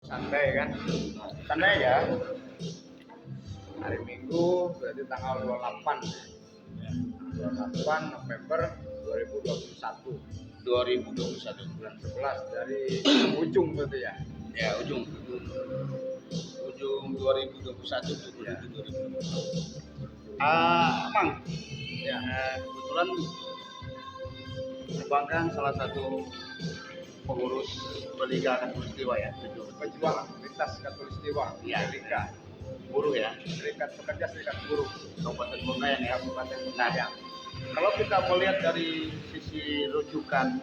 Santai kan? Santai ya. Hari Minggu berarti tanggal 28 ya. 28 November 2021. 2021 Bulan 11 dari ujung berarti ya. ya, ujung 2021 itu Ya. 2021. Mang, Ya. kebetulan Abang kan salah satu pengurus Liga Katulistiwa ya, Pejuang lintas Katulistiwa. Iya. Liga buruh ya, Serikat Pekerja Serikat Buruh Kabupaten Bengkayang ya. Kabupaten Nah, Bengkayang. kalau kita melihat dari sisi rujukan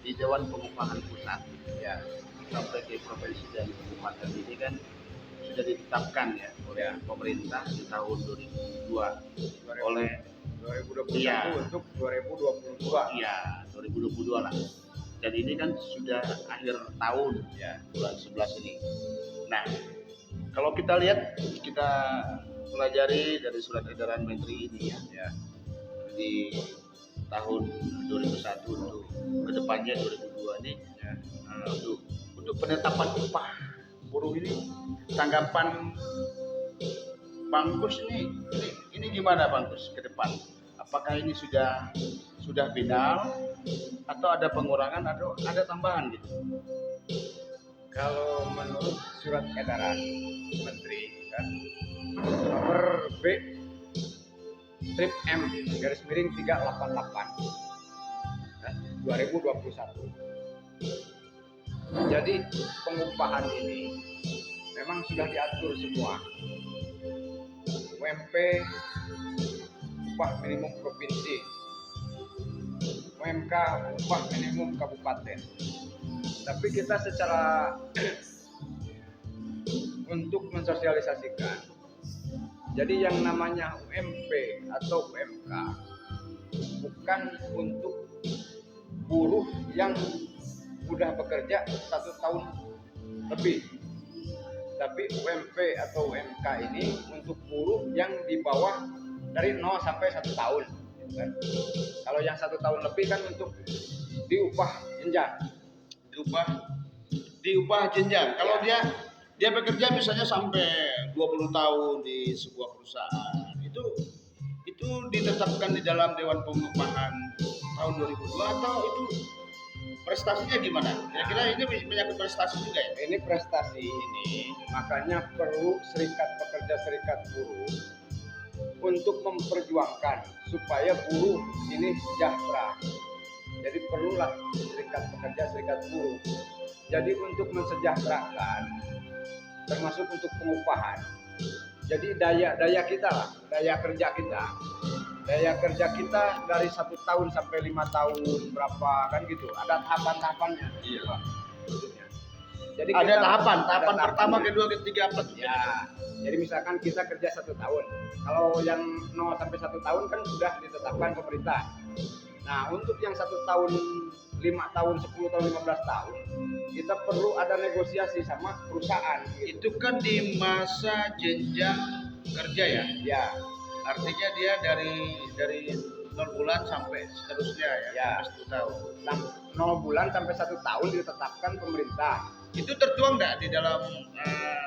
di Dewan Pengupahan Pusat Ya. sampai ke provinsi dan kabupaten ini kan sudah ditetapkan ya oleh pemerintah di tahun 2002 oleh 2021 Iya. untuk 2022. ya 2022 lah. Dan ini kan sudah akhir tahun Ya. bulan 11 ini. Nah, kalau kita lihat, kita pelajari dari surat edaran Menteri ini ya, Ya. di tahun 2001 untuk kedepannya 2002 ini Ya. untuk penetapan upah buruh ini, tanggapan Bang Kus ini gimana Bang Kus ke depan? Apakah ini sudah final atau ada pengurangan atau ada tambahan gitu? Kalau menurut surat edaran Menteri kan nomor B strip M garis miring 388 kan, 2021. Jadi pengupahan ini memang sudah diatur semua. UMP upah minimum provinsi, UMK upah minimum kabupaten. Tapi kita secara untuk mensosialisasikan, jadi yang namanya UMP atau UMK bukan untuk buruh yang sudah bekerja 1 tahun lebih, tapi UMP atau UMK ini untuk buruh yang di bawah dari 0 sampai 1 tahun kan? Kalau yang 1 tahun lebih kan untuk diupah jenjang. diubah jenjang. Kalau dia bekerja misalnya sampai 20 tahun di sebuah perusahaan, itu ditetapkan di dalam Dewan Pengupahan tahun 2002 atau itu prestasinya gimana? Kira-kira ini menyangkut prestasi juga ya? Ini prestasi ini, makanya perlu serikat pekerja serikat buruh untuk memperjuangkan supaya buruh ini sejahtera. Jadi perlulah serikat pekerja serikat buruh. Jadi untuk mensejahterakan, termasuk untuk pengupahan. Jadi daya kita lah, daya kerja kita dari 1 tahun sampai 5 tahun berapa kan gitu. Ada tahapan-tahapannya. Iya. Pak. Jadi Ada kita- tahapan ada pertama, tahapannya. kedua, ketiga, apa? Ya, jadi misalkan kita kerja 1 tahun, kalau yang 0 sampai 1 tahun kan sudah ditetapkan pemerintah. Nah, untuk yang 1 tahun, 5 tahun, 10 tahun, 15 tahun, kita perlu ada negosiasi sama perusahaan. Gitu. Itu kan di masa jenjang kerja ya. Ya, Artinya dia dari 0 bulan sampai seterusnya ya, Ya. sampai 10 tahun. 0 bulan sampai 1 tahun ditetapkan pemerintah. Itu tertuang nggak di dalam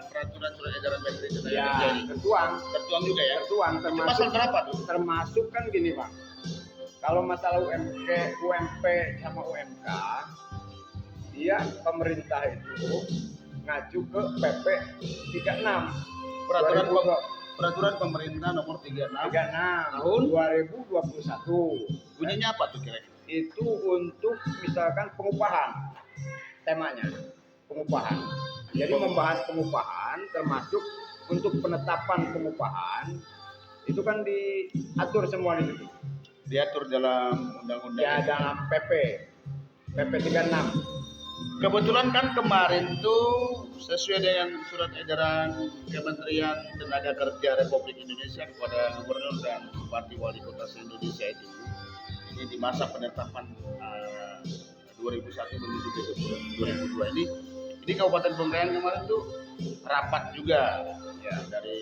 peraturan surat edaran Menteri Tenaga Kerja Ya, ini? tertuang, Tertuang juga ya. tertuang Itu termasuk pasal berapa tuh? termasuk kan gini Bang, kalau masalah UMP sama UMK, dia pemerintah itu ngacu ke PP 36 Peraturan pemerintah nomor 36 tahun 2021. bunyinya apa tuh kira-kira? Itu untuk misalkan pengupahan, temanya pengupahan. Jadi membahas pengupahan, termasuk untuk penetapan pengupahan itu kan diatur semua di situ. Diatur dalam undang-undang. Ya, dalam PP 36. Kebetulan kan kemarin tuh sesuai dengan surat edaran Kementerian Tenaga Kerja Republik Indonesia kepada Gubernur dan Bupati Wali Kota se-Indonesia itu, ini di masa penetapan 2001 menuju ke 2002 ini Kabupaten Bengkayang kemarin tuh rapat juga ya dari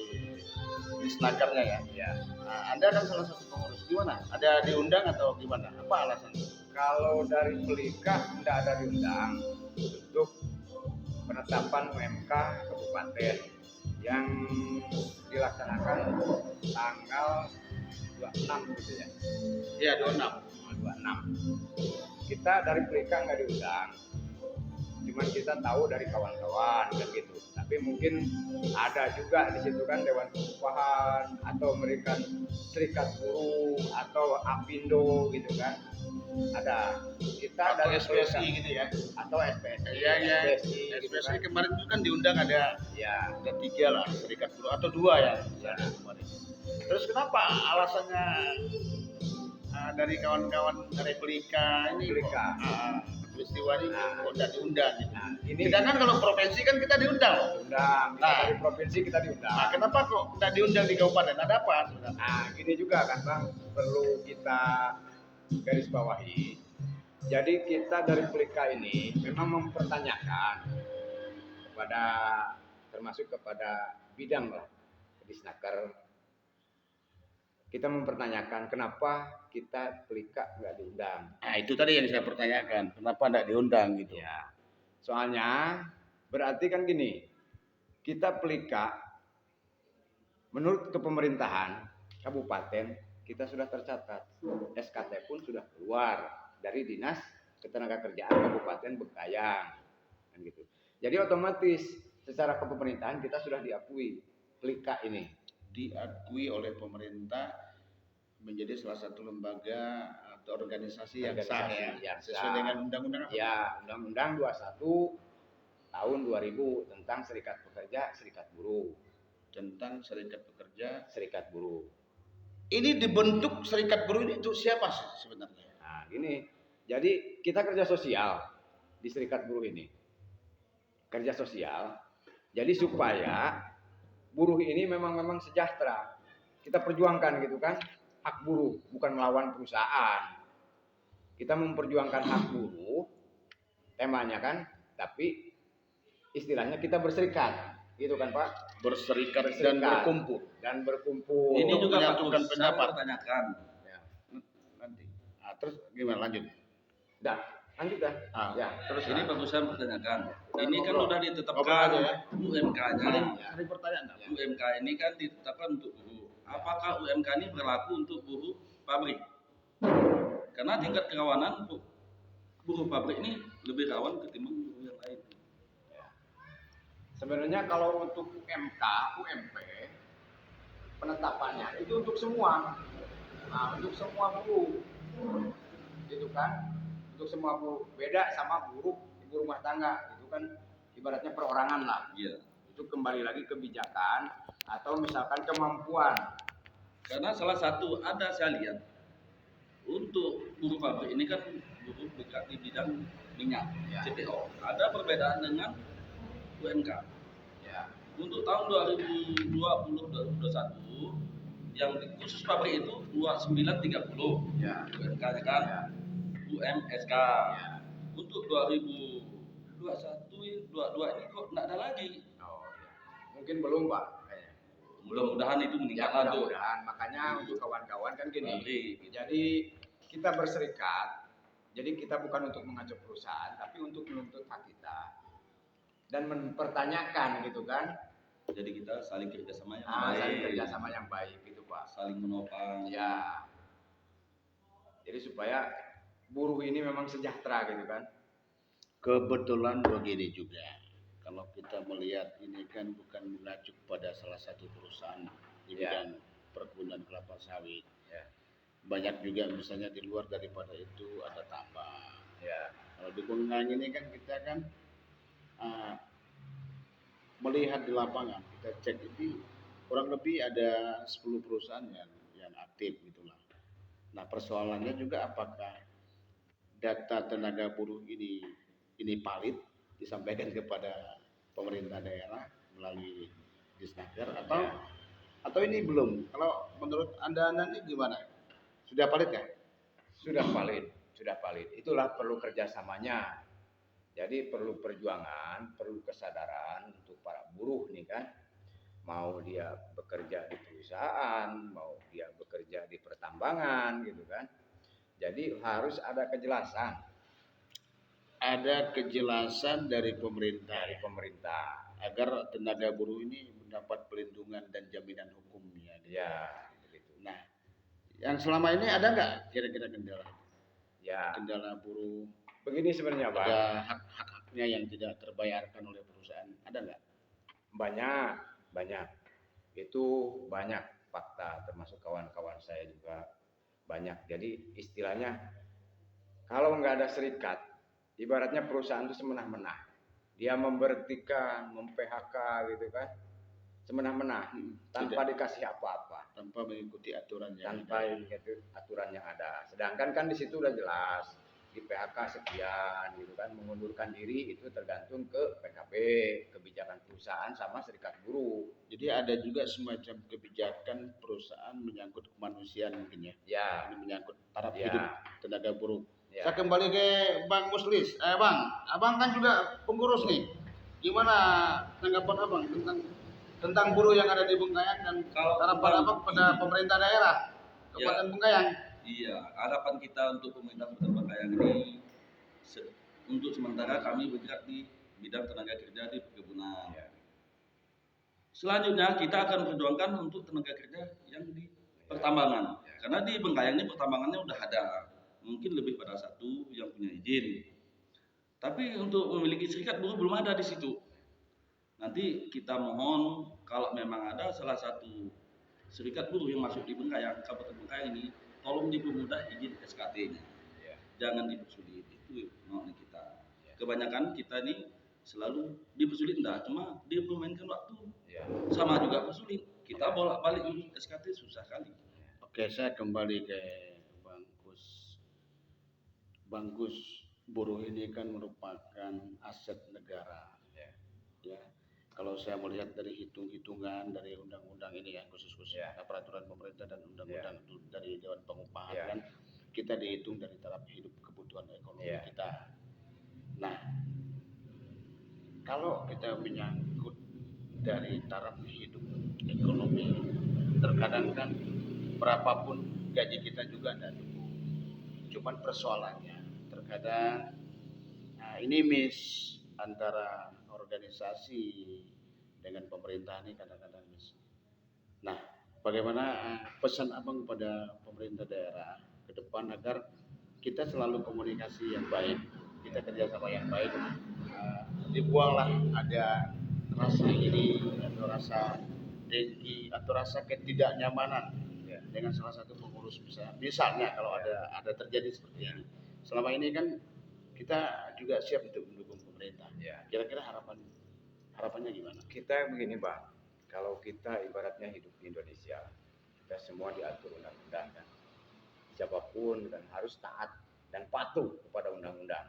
Disnakernya ya. Ya. Nah, Anda kan salah satu pengurus, gimana? Ada diundang atau gimana? Apa alasannya? Kalau dari Pelika tidak ada diundang untuk penetapan UMK kabupaten yang dilaksanakan tanggal 26 gitu ya. Iya, 26. 26. Kita dari Pelika nggak diundang, cuman kita tahu dari kawan-kawan kan gitu. Tapi mungkin ada juga di situ kan Dewan Pengupahan atau mereka Serikat Buruh atau Apindo gitu kan. Ada. Kita Atau dari SPSI Pelika, gitu ya. atau SPSI. Iya, iya. SPSI, gitu SPSI kan. kemarin itu kan diundang ada Ya, 3 lah, Serikat Buruh atau 2 ya. Kemarin. Terus kenapa alasannya dari kawan-kawan Replika ini Replika. peristiwa ini kok tidak diundang gitu. Nah, ini Sedangkan kalau provinsi kan kita diundang loh. diundang. Kita Nah. dari provinsi kita diundang. Nah, kenapa kok tidak diundang di kabupaten? Ada apa sebenarnya? Nah, gini juga kan Bang, perlu kita garis bawahi. Jadi kita dari Pelika ini memang mempertanyakan kepada termasuk kepada bidang lah Disnaker. Kita mempertanyakan kenapa kita Pelika nggak diundang. Nah, itu tadi yang saya pertanyakan. Kenapa tidak diundang gitu? Ya, soalnya berarti kan gini, kita Pelika menurut kepemerintahan kabupaten kita sudah tercatat, SKT pun sudah keluar dari Dinas Ketenagakerjaan Kabupaten Bengkayang, kan gitu. Jadi otomatis secara kepemerintahan kita sudah diakui Pelika ini. Diakui oleh pemerintah menjadi salah satu lembaga atau organisasi yang sah ya, yang sesuai sah. dengan undang-undang apa? Ya, Undang-Undang 21 tahun 2000 tentang Serikat Pekerja, Serikat Buruh. Tentang serikat pekerja, Serikat Buruh. ini dibentuk serikat buruh ini untuk siapa sih sebenarnya? Nah, gini. Jadi kita kerja sosial di Serikat Buruh ini. Kerja sosial. Jadi supaya buruh ini memang sejahtera. Kita perjuangkan gitu kan, hak buruh, bukan melawan perusahaan. Kita memperjuangkan hak buruh, temanya kan, tapi istilahnya kita berserikat, gitu kan Pak? Berserikat Berserikat. dan berkumpul. Dan berkumpul. Ini juga menyatukan Pak, pendapat. saya tanyakan. Ya. Nanti. Nah, terus gimana lanjut? Dah, lanjut dah. Ya, Terus Ini bagus saya pertanyakan. Kita Ini kan ngobrol. udah Ngobrol ditetapkan aja ya. UMK-nya. Ada pertanyaan nggak? UMK ini kan ditetapkan untuk buruh. Apakah UMK ini berlaku untuk buruh pabrik? Karena tingkat kerawanan buruh pabrik ini lebih rawan ketimbang buruh yang lain. Sebenarnya kalau untuk UMK, UMP, penetapannya itu untuk semua. Nah, untuk semua buruh. Gitu kan? Untuk semua buruh. Beda sama buruh ibu rumah tangga. Itu kan ibaratnya perorangan lah. Iya. Itu kembali lagi kebijakan atau misalkan kemampuan. Karena salah satu ada saya lihat untuk buruh pabrik ini kan buruh bergerak di bidang minyak, Ya. CPO. Ada perbedaan dengan UMK. Ya. Untuk tahun 2020-2021 yang khusus pabrik itu 2930 Ya. UMK-nya kan, Ya. UMSK. Ya. Untuk 2021 22 ini kok enggak ada lagi. Oh, ya. Mungkin belum Pak. Kayaknya. Mudah-mudahan itu Ya, meningkat lah tuh. mudah-mudahan. Makanya untuk kawan-kawan kan gini. Nanti. Jadi kita berserikat. Jadi kita bukan untuk mengacau perusahaan, tapi untuk menuntut hak kita dan mempertanyakan gitu kan. Jadi kita saling kerjasama yang Saling baik, kerjasama yang baik gitu Pak. saling menopang. Ya. Jadi supaya buruh ini memang sejahtera gitu kan. Kebetulan begini juga. Kalau kita melihat ini kan bukan mengacu pada salah satu perusahaan di Ya. bidang perkebunan kelapa sawit. Ya. Banyak juga misalnya di luar daripada itu ada tambang. Ya. Kalau di Bengkayang ini kan kita kan melihat di lapangan, kita cek ini kurang lebih ada 10 perusahaan yang aktif gitulah. Nah, persoalannya juga apakah data tenaga buruh ini valid disampaikan kepada pemerintah daerah melalui Disnaker atau ini belum? Kalau menurut Anda nanti gimana? Sudah valid ya? Sudah valid. Itulah perlu kerjasamanya. Jadi perlu perjuangan, perlu kesadaran untuk para buruh nih kan. Mau dia bekerja di perusahaan, mau dia bekerja di pertambangan gitu kan. Jadi harus ada kejelasan. ada kejelasan dari dari pemerintah pemerintah. agar tenaga buruh ini mendapat perlindungan dan jaminan hukumnya. Ya, begitu. Nah, yang selama ini ada nggak kira-kira kendala Ya, buruh? begini sebenarnya, Pak. Ada hak-haknya yang tidak terbayarkan oleh perusahaan, ada nggak? Banyak, banyak. Itu banyak fakta, termasuk kawan-kawan saya juga banyak. Jadi istilahnya kalau nggak ada serikat, ibaratnya perusahaan itu semena-mena. Dia memberhentikan, mem-PHK gitu kan, semena-mena, tanpa dikasih apa-apa, Tanpa mengikuti aturan yang tanpa ada. mengikuti aturan yang ada. Sedangkan kan di situ udah jelas di PHK sekian gitu kan, mengundurkan diri itu tergantung ke PKB, kebijakan perusahaan sama serikat buruh. Jadi ada juga semacam kebijakan perusahaan menyangkut kemanusiaan mungkin ya. Ya, Ini menyangkut taraf Ya. hidup tenaga buruh. ya. Saya kembali ke Bang Muslis. Bang, abang kan juga pengurus nih. Gimana tanggapan abang tentang buruh yang ada di Bengkayang dan Kalau harapan tentang- abang pada pemerintah daerah Kabupaten Bengkayang? Iya, harapan kita untuk pemerintah Kota Bengkayang ini untuk sementara kami bergerak di bidang tenaga kerja di perkebunan. Ya. Selanjutnya kita akan perjuangkan untuk tenaga kerja yang di pertambangan. Karena di Bengkayang ini pertambangannya udah ada. Mungkin lebih pada satu yang punya izin. Tapi untuk memiliki serikat buruh belum ada di situ. Nanti kita mohon kalau memang ada salah satu serikat buruh yang masuk di Bengkayang, Kabupaten Bengkayang ini, tolong dipermudah izin SKT-nya. Ya. Jangan dipersulit, itu maunya kita. Ya. Kebanyakan kita ini selalu dipersulit, enggak, cuma dipermainkan waktu. Ya. Sama juga persulit. Kita bolak-balik urus SKT susah kali. Oke, saya kembali ke Bang Gus. Bang Gus, buruh ini kan merupakan aset negara. Ya. Ya, kalau saya melihat dari hitung-hitungan dari undang-undang ini ya, khusus Ya. peraturan pemerintah dan undang-undang dari Dewan Pengupahan Ya. kan, kita dihitung dari taraf hidup kebutuhan ekonomi Ya. kita. Nah, kalau kita menyangkut dari taraf hidup ekonomi, terkadang kan berapapun gaji kita juga tidak cukup. Cuman persoalannya terkadang ini miss antara organisasi dengan pemerintah ini kadang-kadang miss. Nah, bagaimana pesan abang kepada pemerintah daerah ke depan agar kita selalu komunikasi yang baik, kita kerjasama yang baik, dibuanglah ada rasa ini atau rasa dengki atau rasa ketidaknyamanan dengan salah satu pengurus misalnya kalau ada terjadi seperti ini. Selama ini kan kita juga siap untuk mendukung pemerintah. Ya. Kira-kira harapannya gimana? Kita begini, Pak. Kalau kita ibaratnya hidup di Indonesia, kita semua diatur undang-undang kan. Siapapun dan harus taat dan patuh kepada undang-undang.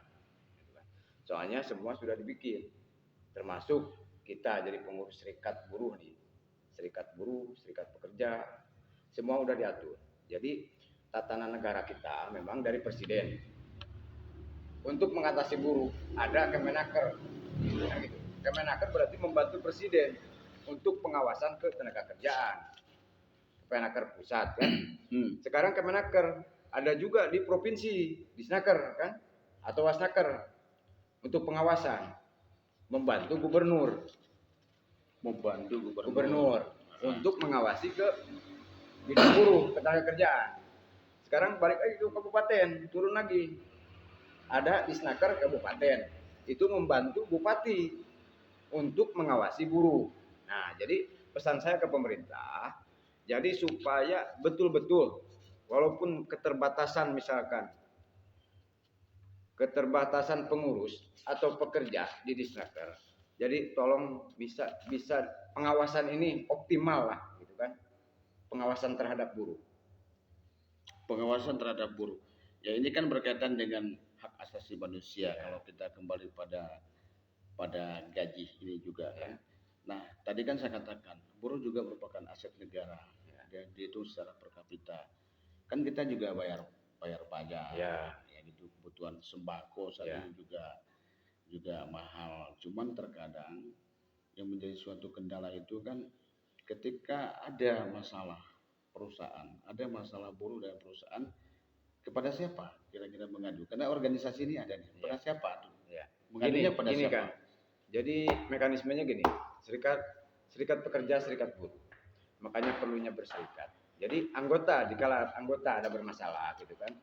Gitu kan. Soalnya semua sudah dibikin, termasuk kita jadi pengurus serikat buruh nih, serikat buruh, serikat pekerja, semua udah diatur. Jadi tatanan negara kita memang dari presiden. Untuk mengatasi buruh ada Kemenaker. Nah, gitu. Kemenaker berarti membantu presiden untuk pengawasan ke tenaga kerjaan. Kemenaker pusat kan. Sekarang Kemenaker ada juga di provinsi, di Snaker kan, atau Wasnaker untuk pengawasan, membantu gubernur untuk mengawasi ke bidang buruh, tenaga kerjaan. Sekarang balik lagi ke kabupaten, turun lagi. Ada di Snaker kabupaten, itu membantu bupati untuk mengawasi buruh. Nah, jadi pesan saya ke pemerintah, jadi supaya betul-betul, walaupun keterbatasan misalkan, keterbatasan pengurus atau pekerja di Disnaker, jadi tolong bisa pengawasan ini optimal lah, gitu kan? Pengawasan terhadap buruh. Pengawasan terhadap buruh. Ya ini kan berkaitan dengan hak asasi manusia. Kalau kita kembali pada gaji ini juga kan. Nah, tadi kan saya katakan buruh juga merupakan aset negara. Dan dihitung secara per kapita. Kan kita juga bayar pajak. Ya gitu, kebutuhan sembako saat ini juga mahal. Cuman terkadang yang menjadi suatu kendala itu kan ketika ada masalah perusahaan, ada masalah buruh dalam perusahaan, kepada siapa kira-kira mengadu? Karena organisasi ini ada nih. Kepada siapa tuh Mengadunya pada gini siapa? kan. Jadi mekanismenya gini, serikat pekerja, serikat buruh. Makanya perlunya berserikat. Jadi dikala anggota ada bermasalah gitu kan.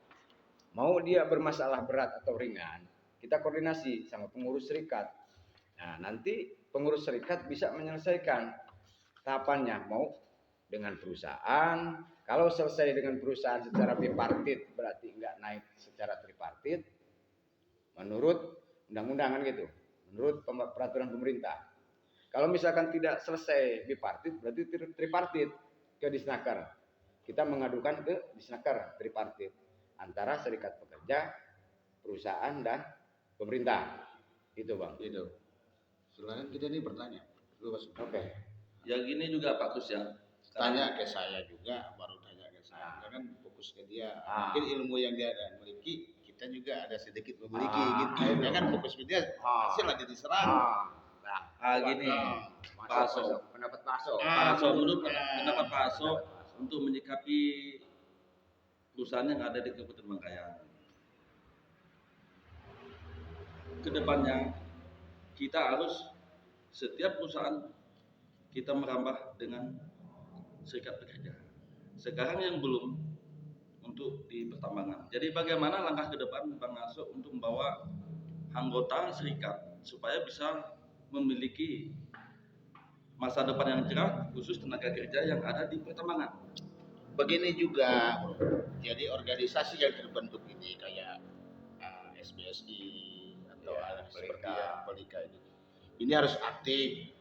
Mau dia bermasalah berat atau ringan, kita koordinasi sama pengurus serikat. Nah, nanti pengurus serikat bisa menyelesaikan tahapannya, mau dengan perusahaan. Kalau selesai dengan perusahaan secara bipartit, berarti nggak naik secara tripartit, menurut undang-undangan gitu, menurut peraturan pemerintah. Kalau misalkan tidak selesai bipartit, berarti tripartit ke Disnaker. Kita mengadukan ke Disnaker tripartit antara serikat pekerja, perusahaan dan pemerintah. Itu bang. Gitu. Silakan kita ini bertanya. Oke. Ya gini juga Pak Kus ya. Tanya ke saya juga, baru tanya ke saya. Jangan fokus ke dia. Mungkin ilmu yang dia miliki, kita juga ada sedikit memiliki gitu. Jangan fokus ke dia, hasil lagi diserang. Gini, Pak Aso. Pendapat Pak Aso. Pak Aso, menurut pendapat Pak Aso untuk menyikapi perusahaan yang ada di Kabupaten Bangkayan. Kedepannya kita harus setiap perusahaan kita merambah dengan serikat pekerja. Sekarang yang belum untuk di pertambangan. Jadi bagaimana langkah ke depan Bang Aso untuk membawa anggota serikat supaya bisa memiliki masa depan yang cerah khusus tenaga kerja yang ada di pertambangan. Begini juga, jadi organisasi yang terbentuk ini kayak SBSI atau seperti Pelika ini harus aktif.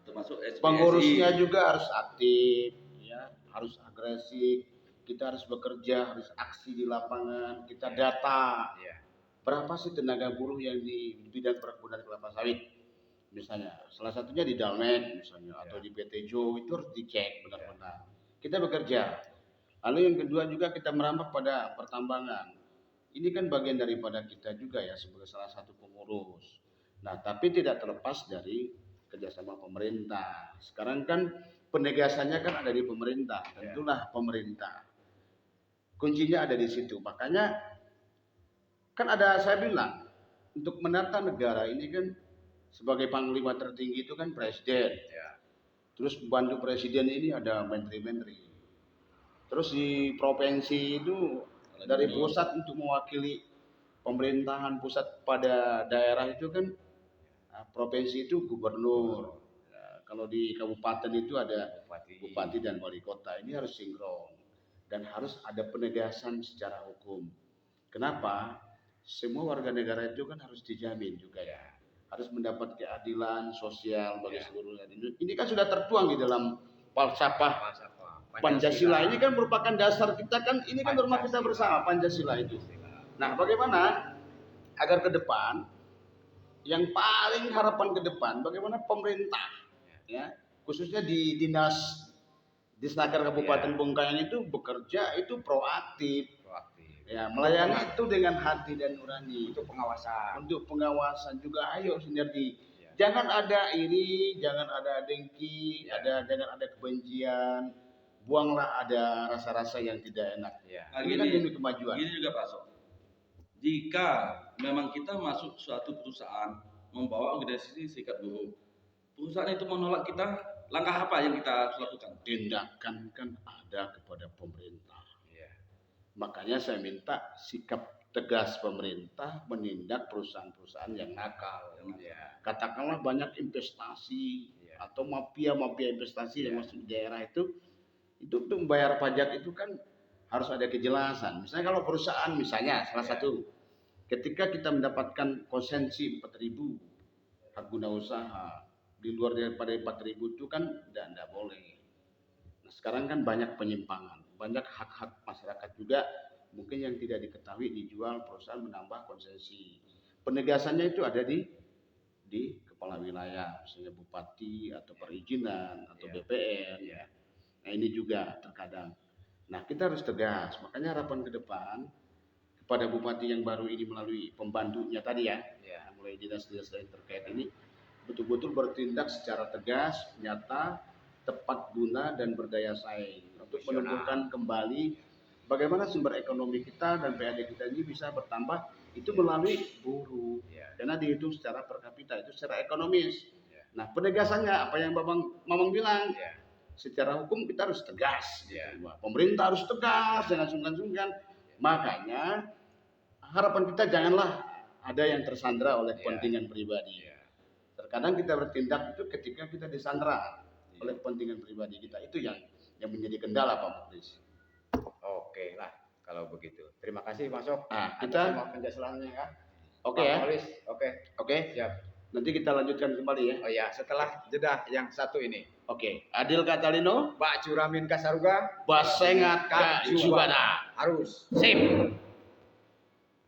Termasuk SBSI. Pengurusnya juga harus aktif, ya, harus agresif. Kita harus bekerja, harus aksi di lapangan. Kita data. Berapa sih tenaga buruh yang di bidang perkebunan kelapa sawit? Misalnya, salah satunya di Dalmet misalnya, atau di PT Jo, itu harus dicek benar-benar. Kita bekerja. Lalu yang kedua juga kita merambah pada pertambangan. Ini kan bagian daripada kita juga ya sebagai salah satu pengurus. Nah, tapi tidak terlepas dari kerjasama pemerintah. Sekarang kan penegasannya kan ada di pemerintah, tentulah pemerintah. Kuncinya ada di situ. Makanya kan ada, saya bilang, untuk menata negara ini kan sebagai panglima tertinggi itu kan presiden. Terus bantu presiden ini ada menteri-menteri. Terus di provinsi itu dari pusat untuk mewakili pemerintahan pusat pada daerah itu kan provinsi itu gubernur. Kalau di kabupaten itu ada bupati dan wali kota. Ini harus sinkron dan harus ada penegasan secara hukum. Kenapa? Semua warga negara itu kan harus dijamin juga ya. Harus mendapat keadilan sosial bagi seluruhnya. Ini kan sudah tertuang di dalam falsafah Pancasila. Ini kan merupakan dasar kita kan, ini kan norma kita bersama Pancasila itu. Nah, bagaimana agar ke depan yang paling harapan ke depan bagaimana pemerintah ya, khususnya di Dinas Disnaker Kabupaten Bangkayan itu bekerja itu proaktif. Ya, melayani itu dengan hati dan nurani. Untuk pengawasan juga ayo sinergi. Jangan ada iri, jangan ada dengki, jangan ada kebencian. Buanglah ada rasa-rasa yang tidak enak. Ini kan demi kemajuan. Gini juga Pak So. Jika memang kita masuk suatu perusahaan membawa organisasi serikat buruh, perusahaan itu menolak kita, langkah apa yang kita harus lakukan? Tindakan kan ada kepada pemerintah. Makanya saya minta sikap tegas pemerintah menindak perusahaan-perusahaan yang nakal. Katakanlah banyak investasi atau mafia investasi yang masuk di daerah itu untuk membayar pajak itu kan harus ada kejelasan. Misalnya kalau perusahaan misalnya salah satu ketika kita mendapatkan konsensi 4.000 hak guna usaha di luar daripada 4.000 itu kan tidak boleh. Nah, sekarang kan banyak penyimpangan, banyak hak-hak masyarakat juga mungkin yang tidak diketahui dijual, perusahaan menambah konsensi. Penegasannya itu ada di kepala wilayah, misalnya bupati atau perizinan atau BPN. Nah, ini juga terkadang. Nah, kita harus tegas. Makanya harapan ke depan kepada bupati yang baru ini melalui pembantunya tadi mulai dinas-dinas yang terkait ini betul-betul bertindak secara tegas, nyata, tepat guna dan berdaya saing untuk menentukan kembali bagaimana sumber ekonomi kita dan PAD kita ini bisa bertambah itu melalui buruh. Ya. Karena dihitung secara per kapita, itu secara ekonomis. Ya. Nah, penegasannya apa yang Mamang bilang, Ya. secara hukum kita harus tegas. Ya. Pemerintah harus tegas, jangan sungkan-sungkan. Makanya harapan kita janganlah ada yang tersandra oleh Ya. kepentingan pribadi. Ya. Terkadang kita bertindak itu ketika kita disandra oleh kepentingan pribadi kita. Itu yang menjadi kendala, Pak Muklis. Oke lah kalau begitu. Terima kasih Mas Sok. Nah, Atas kita semua penjelasannya ya. oke Pak ya. Maulis, oke. Oke. Siap. Nanti kita lanjutkan kembali ya. Oh ya, setelah jeda yang satu ini. Oke. Adil Katalino, Pak Curamin Kasaruga, Basengat Kak Jubana. harus. Sip.